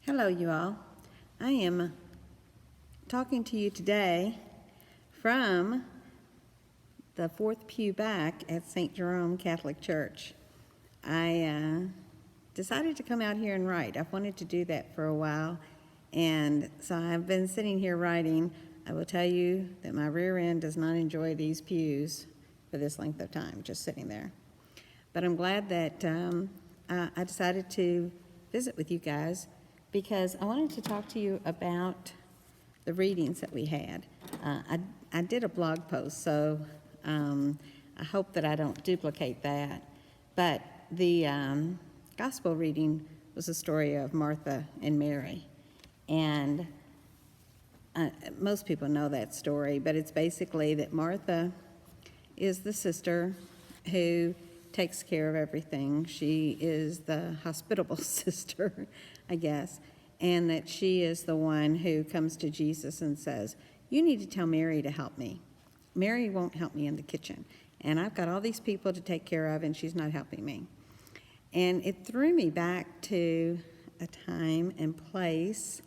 Hello, you all. I am talking to you today from the fourth pew back at St. Jerome Catholic Church. I decided to come out here and write. I've wanted to do that for a while, and so I've been sitting here writing. I will tell you that my rear end does not enjoy these pews for this length of time, just sitting there. But I'm glad that I decided to visit with you guys because I wanted to talk to you about the readings that we had. I did a blog post, so I hope that I don't duplicate that. But the gospel reading was the story of Martha and Mary. And most people know that story, but it's basically that Martha is the sister who takes care of everything. She is the hospitable sister, I guess, and that she is the one who comes to Jesus and says, "You need to tell Mary to help me. Mary won't help me in the kitchen, and I've got all these people to take care of, and she's not helping me." And it threw me back to a time and place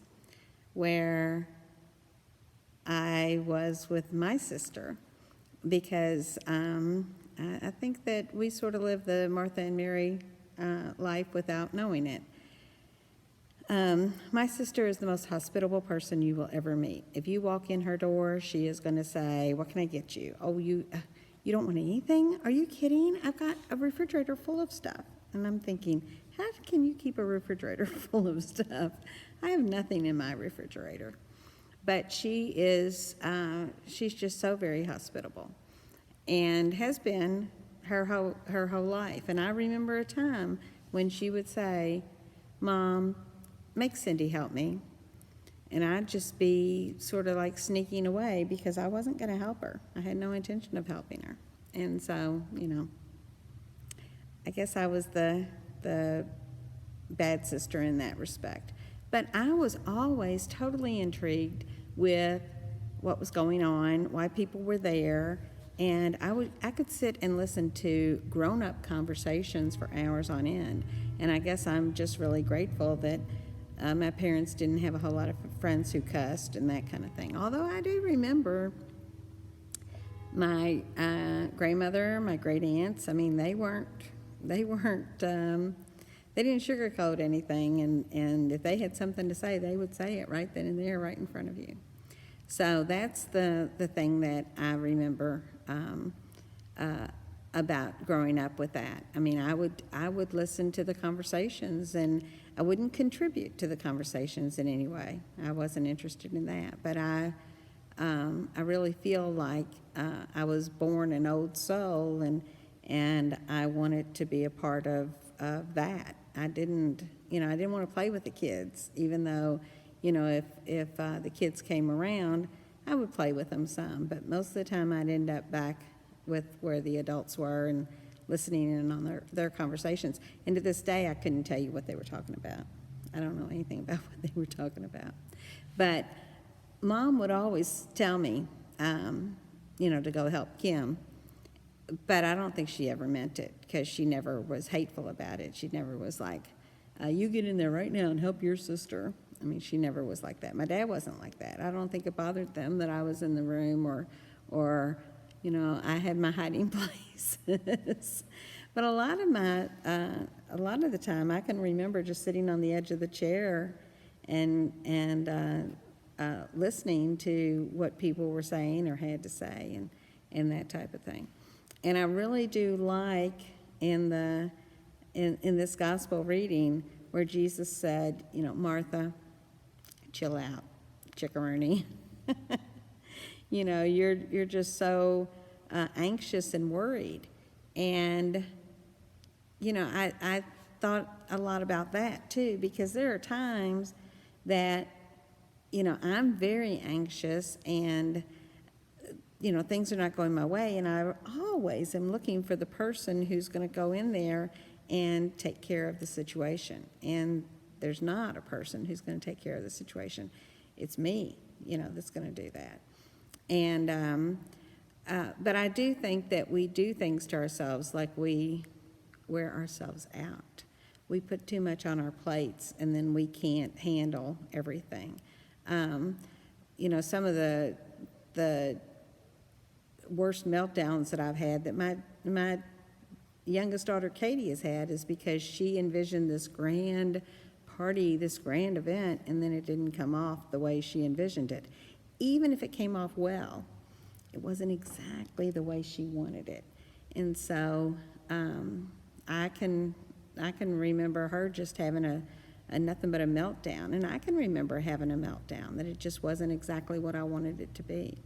where I was with my sister, because I think that we sort of live the Martha and Mary life without knowing it. My sister is the most hospitable person you will ever meet. If you walk in her door, she is going to say, "What can I get you?" "Oh, you don't want anything? Are you kidding? I've got a refrigerator full of stuff." And I'm thinking, how can you keep a refrigerator full of stuff? I have nothing in my refrigerator. But she is, she's just so very hospitable, and has been her whole life. And I remember a time when she would say, "Mom, make Cindy help me." And I'd just be sort of like sneaking away because I wasn't going to help her. I had no intention of helping her. And so, I guess I was the bad sister in that respect. But I was always totally intrigued with what was going on, why people were there, and I could sit and listen to grown-up conversations for hours on end. And I guess I'm just really grateful that my parents didn't have a whole lot of friends who cussed and that kind of thing. Although I do remember my grandmother, my great aunts. I mean, they didn't sugarcoat anything, and if they had something to say, they would say it right then and there, right in front of you. So that's the thing that I remember about growing up with that. I mean, I would listen to the conversations, and I wouldn't contribute to the conversations in any way. I wasn't interested in that, but I really feel like I was born an old soul, and I wanted to be a part of that. I didn't want to play with the kids, even though, if the kids came around, I would play with them some. But most of the time, I'd end up back with where the adults were and listening in on their conversations. And to this day, I couldn't tell you what they were talking about. I don't know anything about what they were talking about. But Mom would always tell me, to go help Kim. But I don't think she ever meant it, because she never was hateful about it. She never was like, "You get in there right now and help your sister." I mean, she never was like that. My dad wasn't like that. I don't think it bothered them that I was in the room or I had my hiding places. But a lot of the time, I can remember just sitting on the edge of the chair and listening to what people were saying or had to say, and that type of thing. And I really do like in this gospel reading where Jesus said, "Martha, chill out, chickaroonie." You're just so anxious and worried. And I thought a lot about that too, because there are times that I'm very anxious, and things are not going my way, and I always am looking for the person who's going to go in there and take care of the situation. And there's not a person who's going to take care of the situation. It's me, that's going to do that. And but I do think that we do things to ourselves, like we wear ourselves out. we put too much on our plates, and then we can't handle everything. Some of the worst meltdowns that I've had that my youngest daughter Katie has had is because she envisioned this grand party, this grand event, and then it didn't come off the way she envisioned it. Even if it came off well, it wasn't exactly the way she wanted it. And so I can remember her just having a nothing but a meltdown, and I can remember having a meltdown that it just wasn't exactly what I wanted it to be.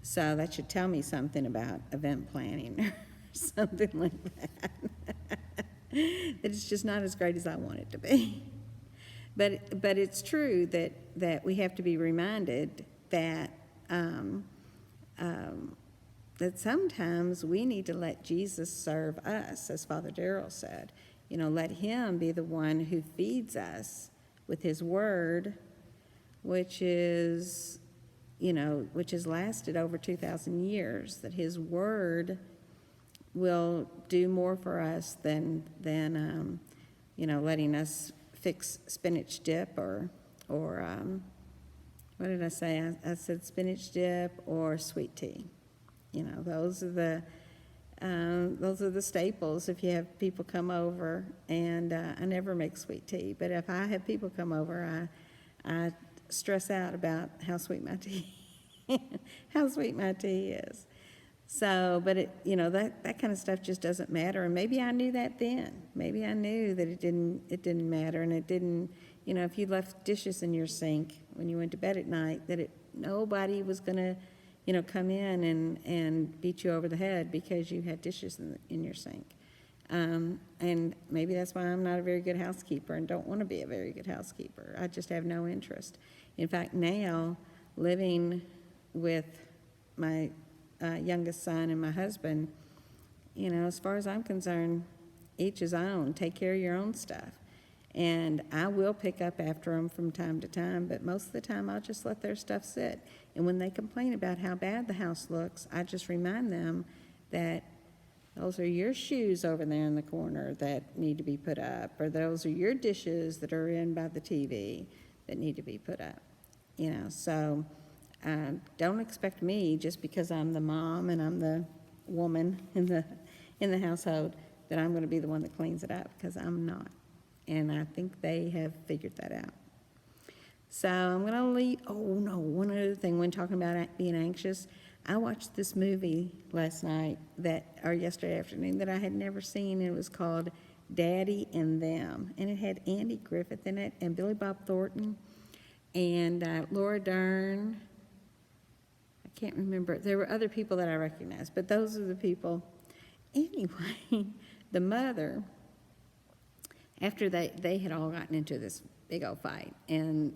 So that should tell me something about event planning or something like that. That it's just not as great as I want it to be. But it's true that we have to be reminded that that sometimes we need to let Jesus serve us, as Father Darrell said. Let him be the one who feeds us with his word, which has lasted over 2,000 years, that his word will do more for us than letting us fix spinach dip or what did I say? I said spinach dip or sweet tea. Those are the staples if you have people come over. And I never make sweet tea, but if I have people come over, I stress out about how sweet my tea is. So, but that kind of stuff just doesn't matter. And maybe I knew that then. Maybe I knew that it didn't matter, and it didn't. If you left dishes in your sink when you went to bed at night, that nobody was going to, come in and beat you over the head because you had dishes in your sink. And maybe that's why I'm not a very good housekeeper and don't want to be a very good housekeeper. I just have no interest. In fact, now, living with my youngest son and my husband, as far as I'm concerned, each his own. Take care of your own stuff. And I will pick up after them from time to time, but most of the time I'll just let their stuff sit. And when they complain about how bad the house looks, I just remind them that those are your shoes over there in the corner that need to be put up, or those are your dishes that are in by the TV that need to be put up. So don't expect me, just because I'm the mom and I'm the woman in the household, that I'm going to be the one that cleans it up, because I'm not. And I think they have figured that out. So I'm going to leave. Oh, no, one other thing when talking about being anxious. I watched this movie yesterday afternoon that I had never seen. It was called Daddy and Them. And it had Andy Griffith in it and Billy Bob Thornton and Laura Dern. I can't remember. There were other people that I recognized, but those are the people. Anyway, the mother, after they had all gotten into this big old fight, and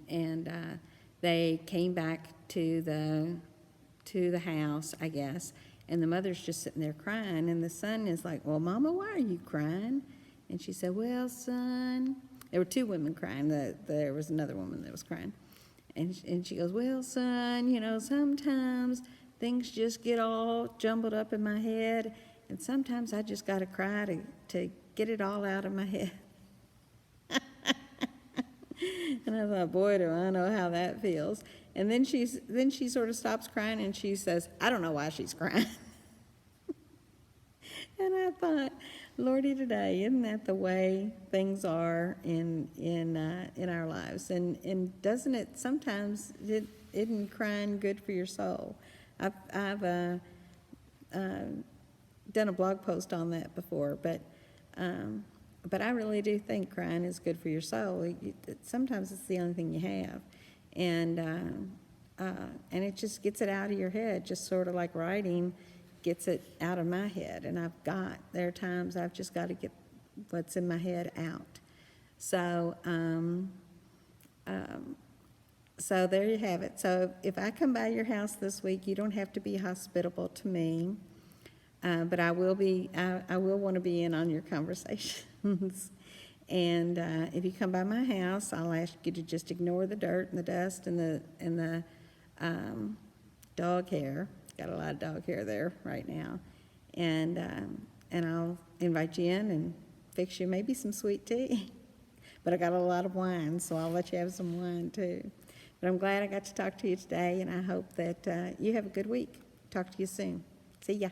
they came back to the house, I guess, and the mother's just sitting there crying, and the son is like, "Well, Mama, why are you crying?" And she said, "Well, son," there were two women crying. There was another woman that was crying, and she goes, "Well, son, sometimes things just get all jumbled up in my head, and sometimes I just got to cry to get it all out of my head." And I thought, boy, do I know how that feels. And then she sort of stops crying and she says, "I don't know why she's crying." And I thought, Lordy, today, isn't that the way things are in our lives? And doesn't it sometimes isn't crying good for your soul? I've done a blog post on that before, but I really do think crying is good for your soul. Sometimes it's the only thing you have, and it just gets it out of your head, just sort of like writing gets it out of my head. And there are times I've just got to get what's in my head out. So so there you have it. So if I come by your house this week, you don't have to be hospitable to me, but I will want to be in on your conversations. And if you come by my house, I'll ask you to just ignore the dirt and the dust and the dog hair. Got a lot of dog hair there right now, and I'll invite you in, and fix you maybe some sweet tea. But I got a lot of wine, so I'll let you have some wine too. But I'm glad I got to talk to you today, and I hope that you have a good week. Talk to you soon. See ya.